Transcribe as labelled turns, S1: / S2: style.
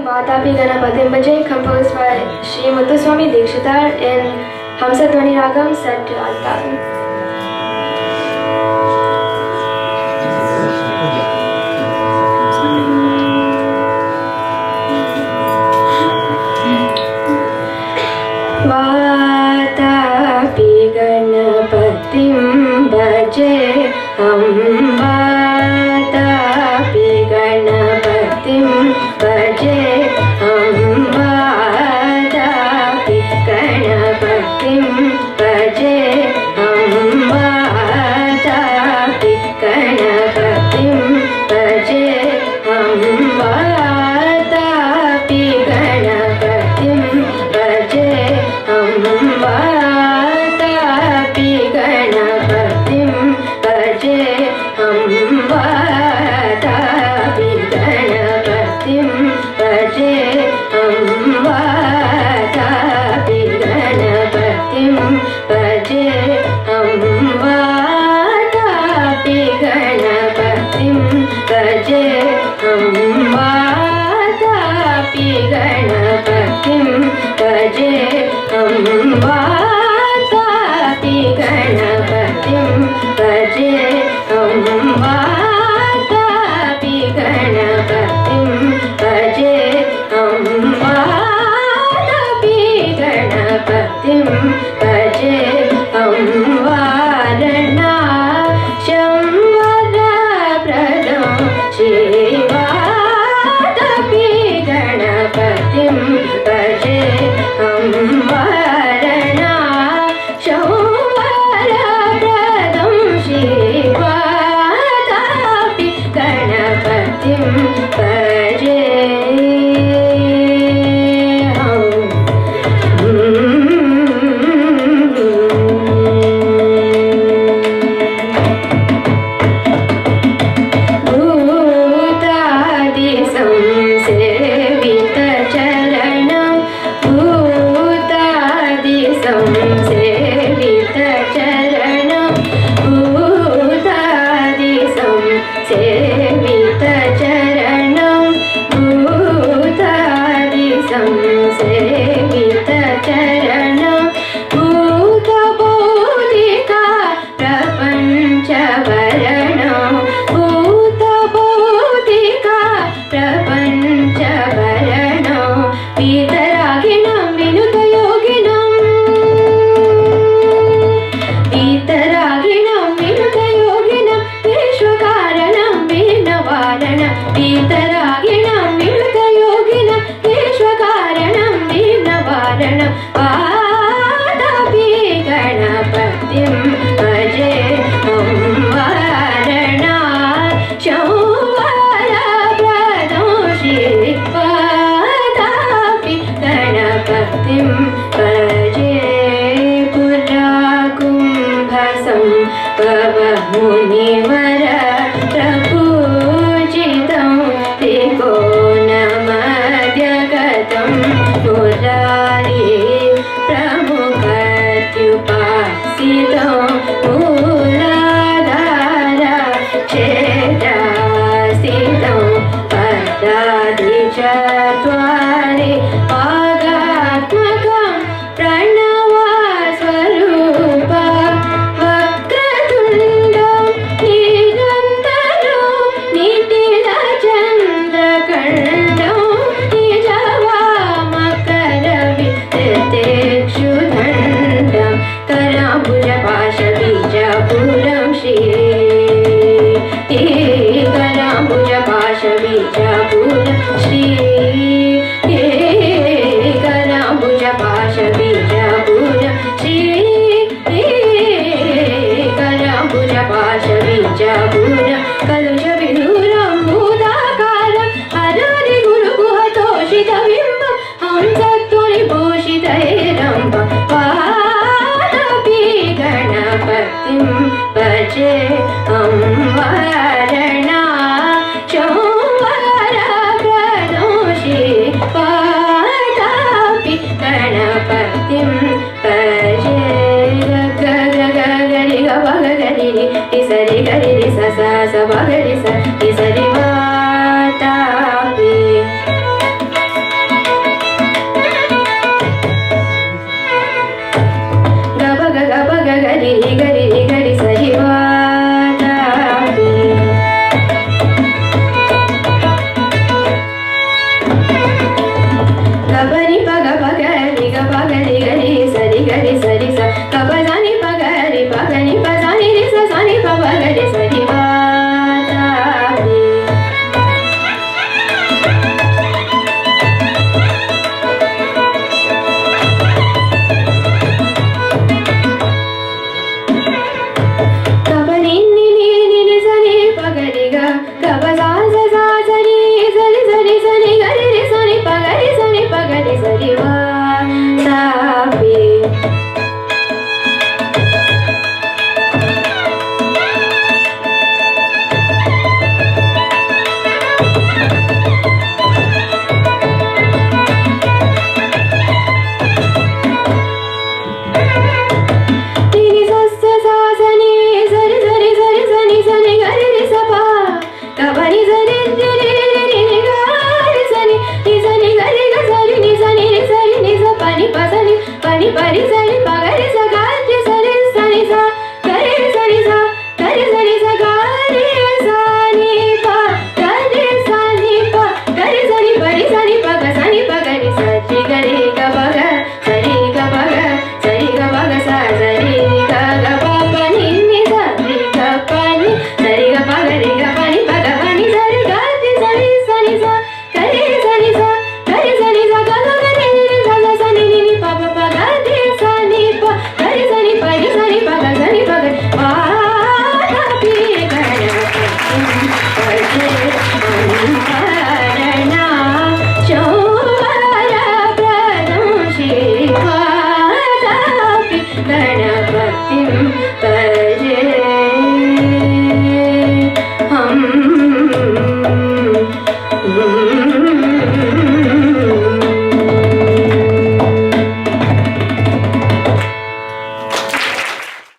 S1: Vatapi Ganapatim Bhaje, composed by Sri Muthuswami Dikshitar in Hamsadhwani Ragam set to Altavi. Vatapi Ganapatim Bhaje, Vatapi Ganapatim Bhaje, Vatapi Ganapatim Bhaje, Vatapi Ganapatim Bhaje, Vatapi Ganapatim Bhaje, Vatapi Ganapatim Bhaje, Vatapi Ganapatim Bhaje, Vatapi Ganapatim Bhaje, Vatapi Ganapatim Bhaje, Vatapi Ganapatim Bhaje, Vatapi Ganapatim Bhaje, Vatapi Ganapatim Bhaje, Vatapi Ganapatim Bhaje, Varana Shamvara Pradam Shivatapi Ganapatim Bhaje, Varana Shamvara Pradam Shivatapi Ganapatim Bhaje. Bhutadi samsevita charanam, Bhutadi samsevita charanam, Bhutadi samsevita charanam, Bhutadi samsevita charanam, Bhuta bodhika prapancha varanam, Bhuta bodhika prapancha varanam, Vitaraginam vinuta yoginam, Vitaraginam vinuta yoginam, Vishwakaranam vinavaranam, Vitaraginam vinuta yoginam, Vishwakaranam vinavaranam, Vatapi Ganapatim Bhaje, Varana Shamvara Pradam Shivatapi Ganapatim Bhaje. Pura Kumbhasam Bhava Munivara Prapujitam Trikonamadhyagatam Murari Pramukatyupasitam Muladhara Kshetrasitam Padadichatvari Pagatmakam Pranavaswarupa Vakratundam Nirantaram Nitila Chandrakandam Nijavamakaraviteteshudhandam Karambuja Pasha Bijapuram Shri Karambuja Pasha Bijapuram Shri Karambuja Pasha Bijapuram Shri Karambuja Pasha Bijapuram Kalusha Viduram Bhudakaram Harari Guru Guhatoshita Bimbam Hamsatvani Bhushita Herambam Vatapi Ganapatim Bhaje, Varana Shamvara Pradam Shivatapi Ganapatim Bhaje. Gari ga ba ga gari ri isari gari ri sa sa sa ba gari sa isari vatapi भक्तिं